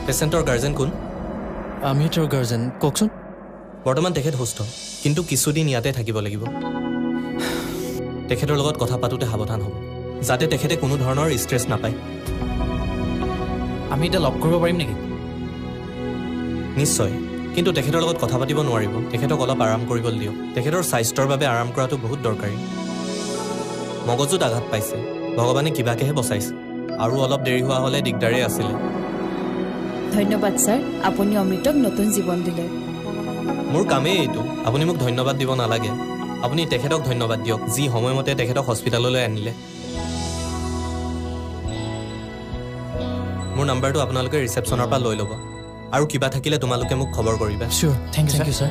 পেচেণ্টৰ গাৰ্জেন কোন? আমি তোৰ গাৰ্জেন। কওকচোন। বৰ্তমান তেখেত সুস্থ, কিন্তু কিছুদিন ইয়াতে থাকিব লাগিব। তেখেতৰ লগত কথা পাতোঁতে সাৱধান হ'ব, যাতে তেখেতে কোনো ধৰণৰ ষ্ট্ৰেছ নাপায়। আমি এতিয়া লগ কৰিব পাৰিম নেকি? নিশ্চয়, কিন্তু তেখেতৰ লগত কথা পাতিব নোৱাৰিব। তেখেতক অলপ আৰাম কৰিবলৈ দিয়ক। তেখেতৰ স্বাস্থ্যৰ বাবে আৰাম কৰাটো বহুত দৰকাৰী। মগজুত আঘাত পাইছে, ভগৱানে কিবাকেহে বচাইছে। আৰু অলপ দেৰি হোৱা হ'লে দিগদাৰেই আছিলে। ধন্যবাদ ছাৰ, আপুনি অমৃতক নতুন জীৱন দিলে। মোৰ কামেই এইটো। আপুনি মোক ধন্যবাদ দিব নালাগে। আপুনি তেখেতক ধন্যবাদ দিয়ক, যি সময়মতে তেখেতক হস্পিটেললৈ আনিলে। মোৰ নাম্বাৰটো আপোনালোকে ৰিচেপশ্যনৰ পৰা লৈ ল'ব, আৰু কিবা থাকিলে তোমালোকে মোক খবৰ কৰিবা। চিয়'ৰ। Thank you sir.